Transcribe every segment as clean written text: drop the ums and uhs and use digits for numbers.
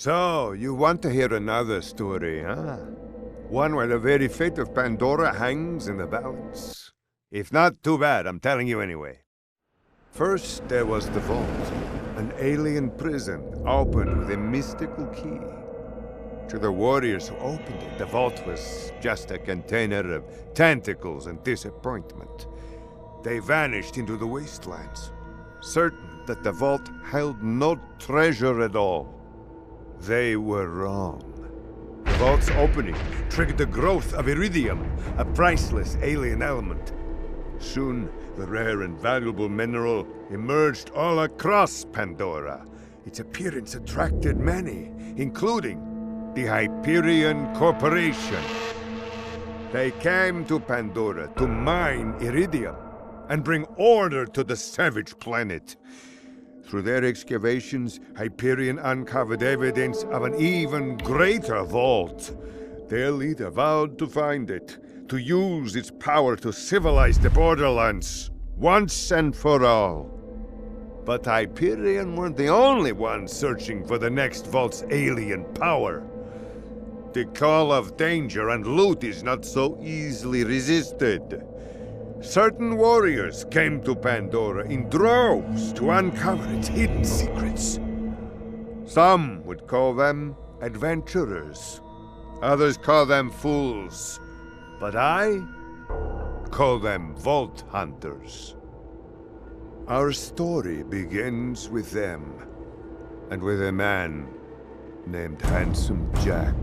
So, you want to hear another story, huh? One where the very fate of Pandora hangs in the balance? If not, too bad, I'm telling you anyway. First, there was the vault, an alien prison opened with a mystical key. To the warriors who opened it, the vault was just a container of tentacles and disappointment. They vanished into the wastelands, certain that the vault held no treasure at all. They were wrong. The vault's opening triggered the growth of iridium, a priceless alien element. Soon, the rare and valuable mineral emerged all across Pandora. Its appearance attracted many, including the Hyperion Corporation. They came to Pandora to mine iridium and bring order to the savage planet. Through their excavations, Hyperion uncovered evidence of an even greater vault. Their leader vowed to find it, to use its power to civilize the Borderlands, once and for all. But Hyperion weren't the only ones searching for the next vault's alien power. The call of danger and loot is not so easily resisted. Certain warriors came to Pandora in droves to uncover its hidden secrets. Some would call them adventurers. Others call them fools. But I call them vault hunters. Our story begins with them, and with a man named Handsome Jack.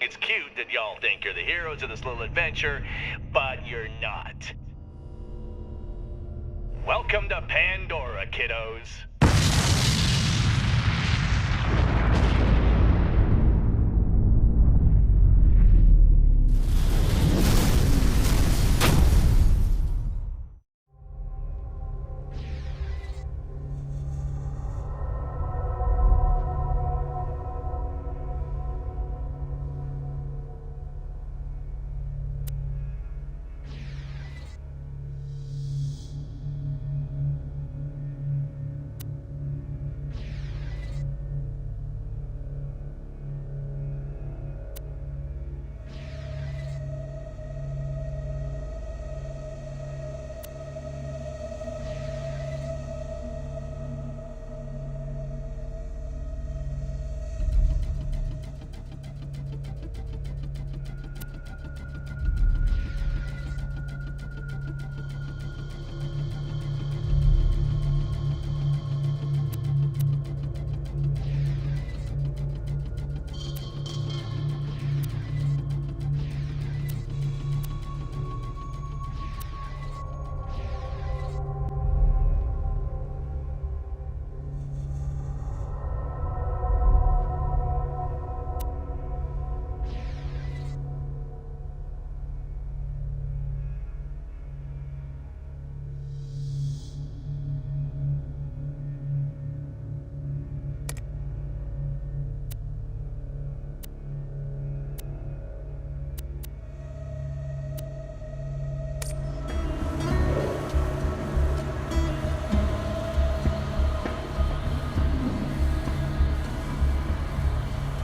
It's cute that y'all think you're the heroes of this little adventure, but you're not. Welcome to Pandora, kiddos.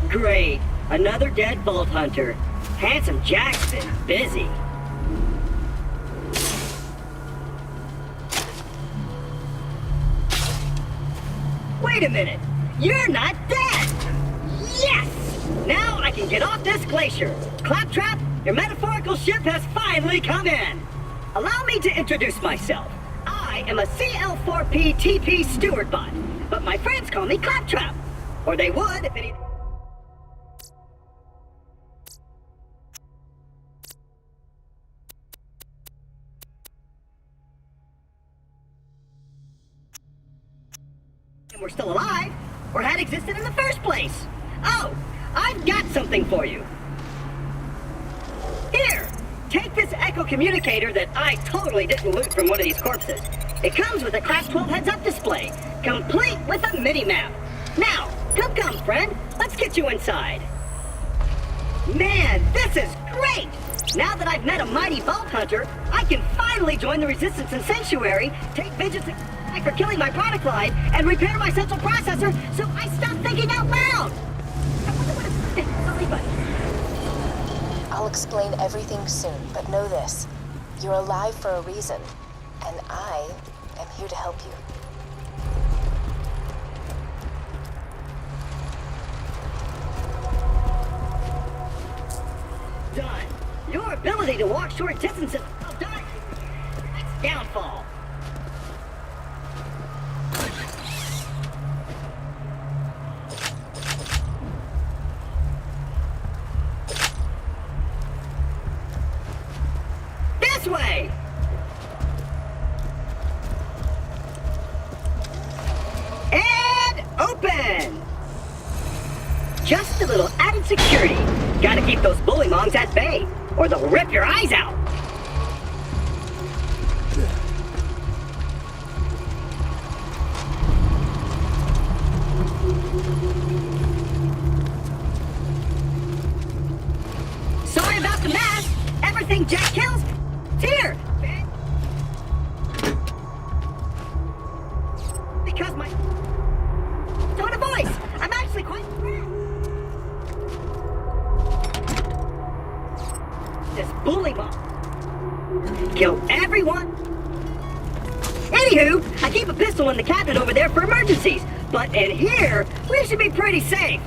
Great. Another dead Vault Hunter. Handsome Jack's been busy. Wait a minute. You're not dead! Yes! Now I can get off this glacier. Claptrap, your metaphorical ship has finally come in. Allow me to introduce myself. I am a CL4P TP steward bot, but my friends call me Claptrap. Or they would if any... we're still alive, or had existed in the first place. Oh, I've got something for you. Here, take this echo communicator that I totally didn't loot from one of these corpses. It comes with a Class 12 heads-up display, complete with a mini-map. Now, come, friend, let's get you inside. Man, this is great! Now that I've met a mighty Vault Hunter, I can finally join the Resistance and Sanctuary, take vengeance for killing my product line, and repair my central processor so I stop thinking out loud! I'll explain everything soon, but know this. You're alive for a reason, and I am here to help you. Done. Your ability to walk short distances... Oh, done. That's downfall. This way! And open! Just a little added security. Gotta keep those bullymongs at bay, or they'll rip your eyes out. Sorry about the mess. Everything Jack kills, it's here. Because my tone of voice, I'm actually quite... This bullymong. Kill everyone. Anywho, I keep a pistol in the cabinet over there for emergencies. But in here, we should be pretty safe.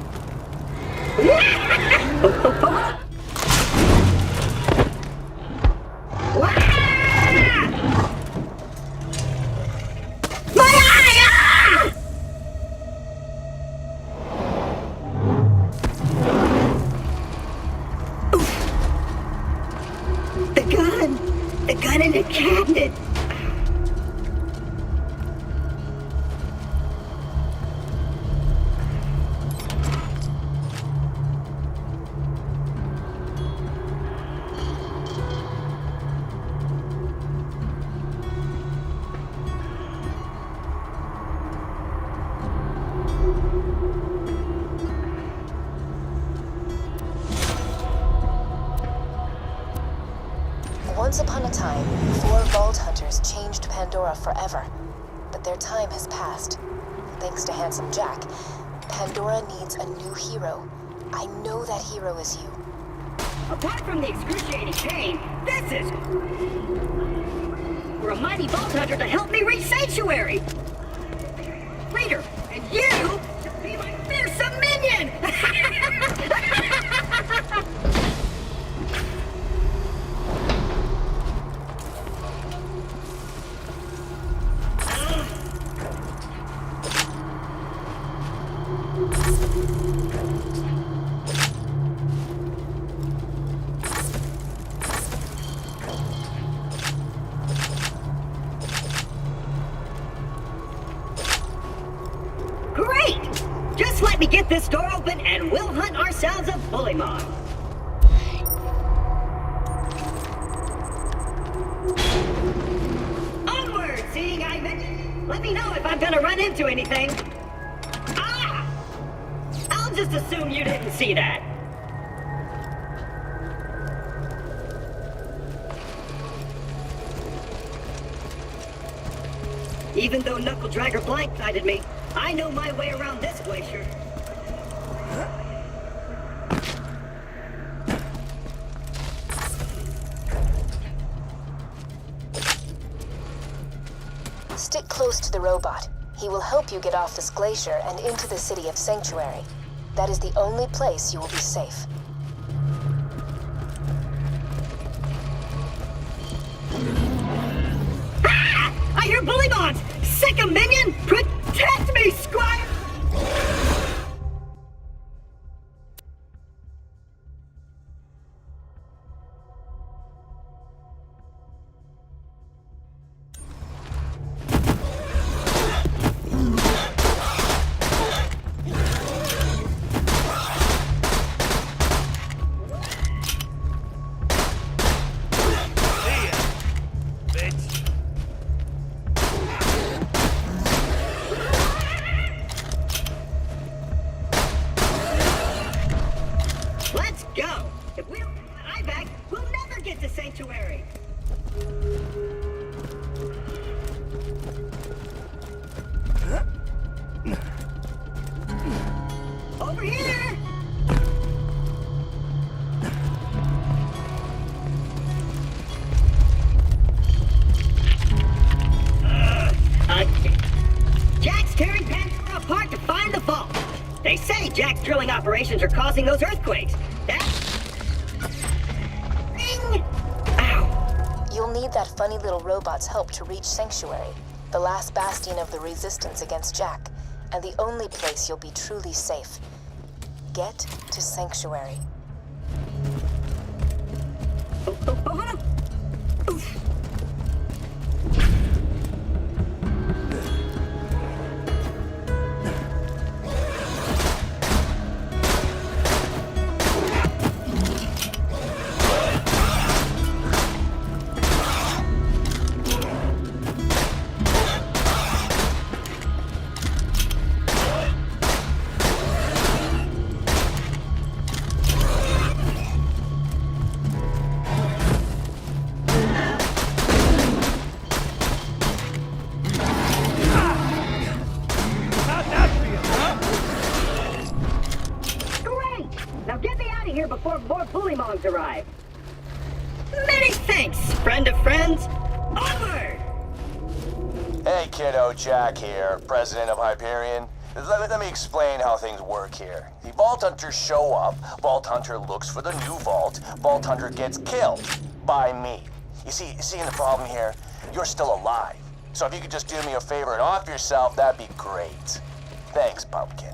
The gun in the cabinet. Once upon a time, 4 Vault Hunters changed Pandora forever. But their time has passed. Thanks to Handsome Jack, Pandora needs a new hero. I know that hero is you. Apart from the excruciating pain, this is... for a mighty Vault Hunter to help me reach Sanctuary! Reader, and you should be my fearsome minion! Great! Just let me get this door open and we'll hunt ourselves a bullymon. Onward, seeing eye vision. Let me know if I'm gonna run into anything. Ah! I'll just assume you didn't see that. Even though Knuckle Dragger blindsided me, I know my way around this glacier. Stick close to the robot. He will help you get off this glacier and into the city of Sanctuary. That is the only place you will be safe. Ah! I hear bullymons! Sick of minion! Protect me, squire! Let's go! If we don't get that eye back, we'll never get to Sanctuary! Over here! Jack's tearing Pandora apart to find the vault. They say Jack's drilling operations are causing those earthquakes. Ring! Ow! You'll need that funny little robot's help to reach Sanctuary, the last bastion of the resistance against Jack, and the only place you'll be truly safe. Get to Sanctuary. Hold on. Oof. Now get me out of here before more bullymons arrive. Many thanks, friend of friends. Onward! Hey kiddo, Jack here, president of Hyperion. Let me explain how things work here. The Vault Hunters show up, Vault Hunter looks for the new vault, Vault Hunter gets killed by me. You see the problem here? You're still alive. So if you could just do me a favor and off yourself, that'd be great. Thanks, Pumpkin.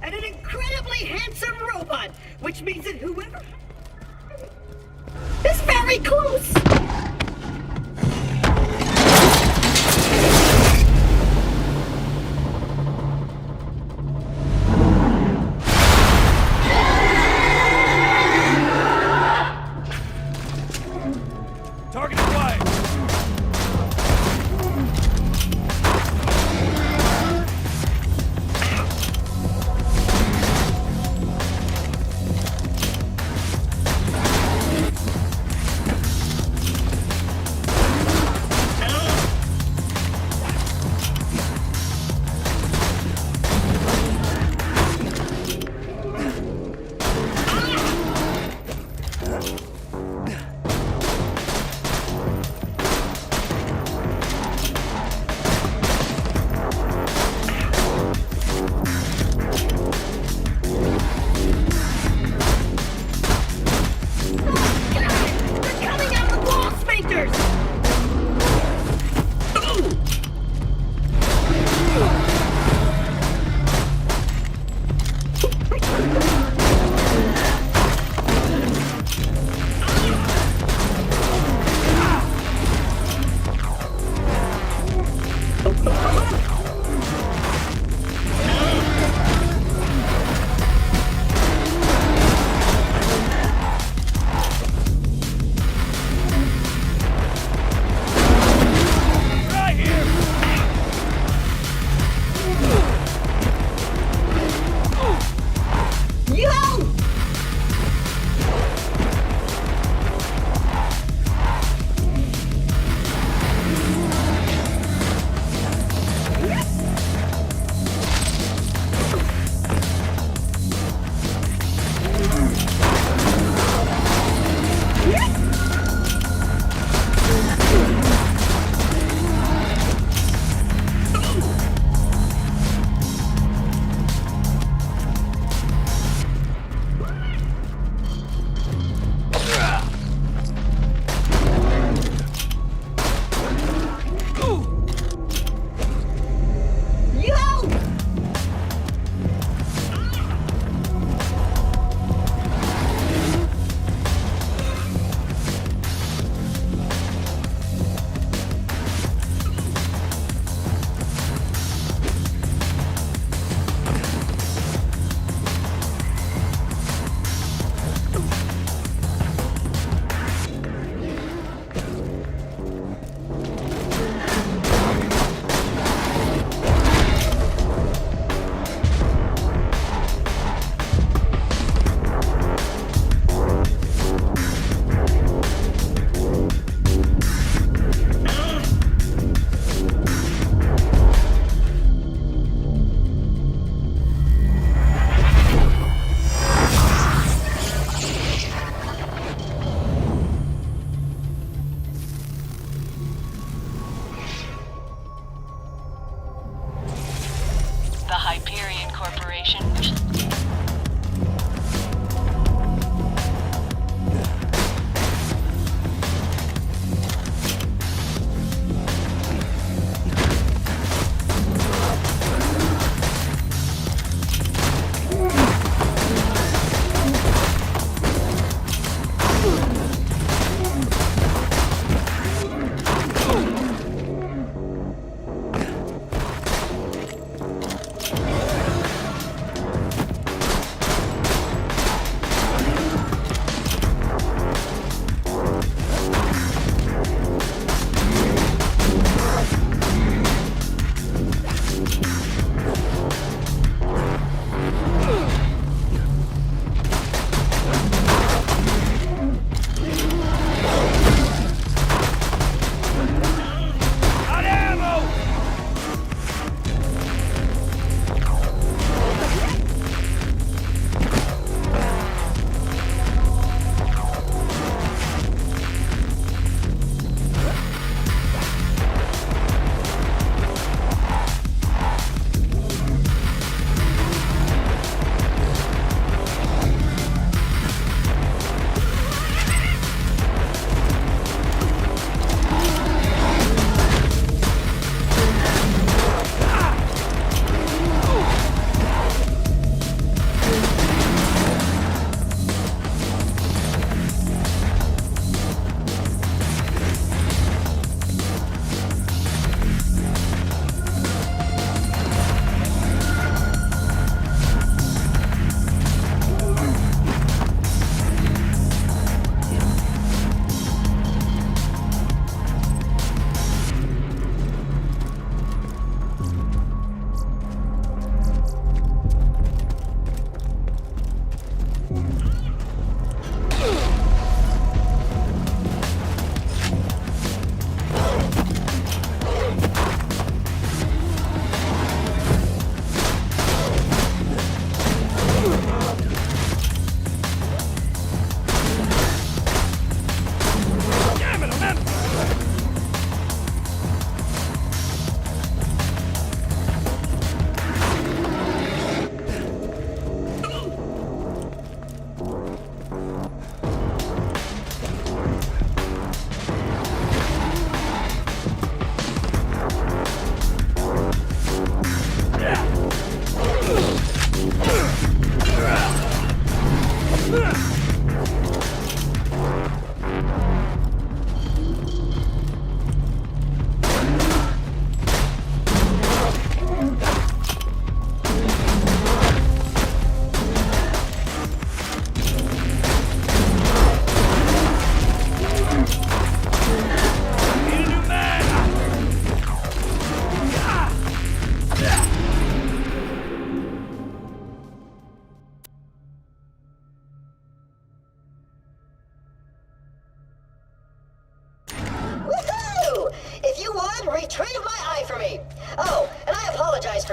And an incredibly handsome robot, which means that whoever is very close. Target acquired.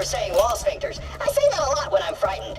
for saying wall sphincters. I say that a lot when I'm frightened.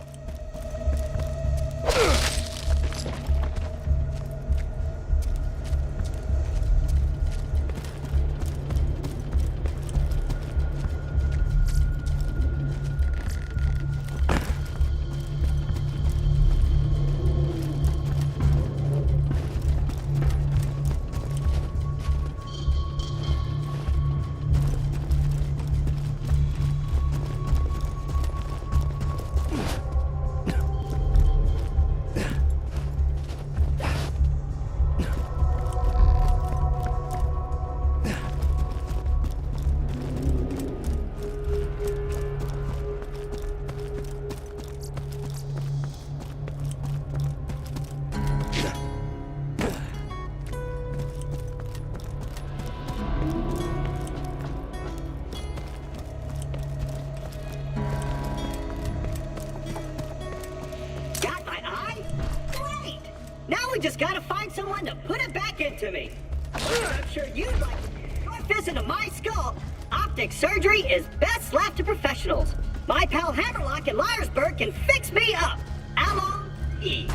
Just gotta find someone to put it back into me. I'm sure you'd like to your fist into my skull. Optic surgery is best left to professionals. My pal Hammerlock in Liarsburg can fix me up. Alon E.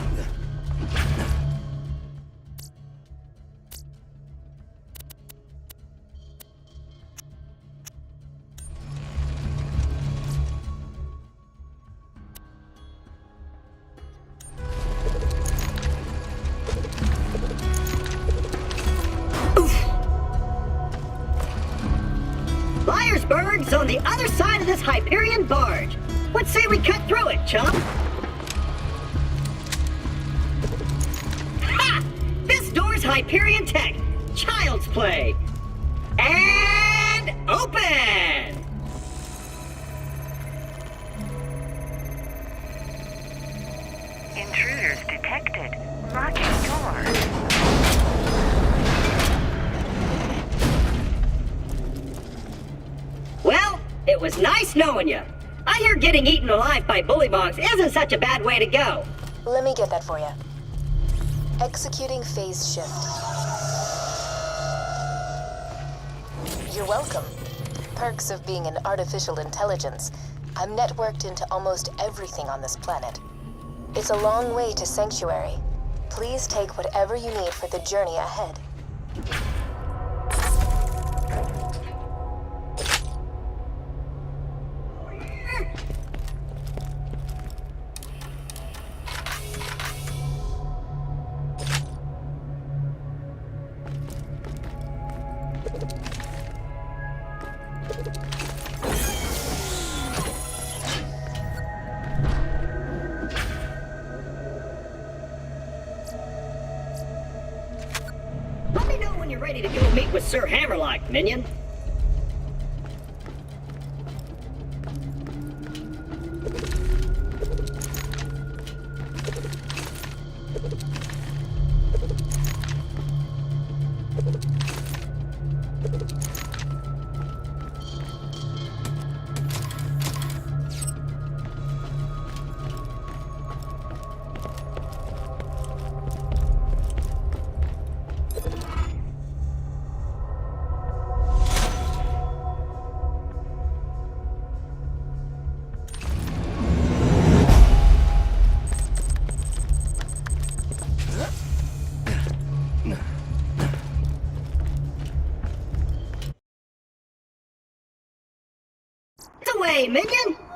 Berg's on the other side of this Hyperion barge. What say we cut through it, chum? Ha! This door's Hyperion tech. Child's play. And open! Intruders detected. Locking door. Well, it was nice knowing you. I hear getting eaten alive by bullymongs isn't such a bad way to go. Let me get that for you. Executing phase shift. You're welcome. Perks of being an artificial intelligence. I'm networked into almost everything on this planet. It's a long way to Sanctuary. Please take whatever you need for the journey ahead. Let me know when you're ready to go meet with Sir Hammerlock, minion. Away, minion!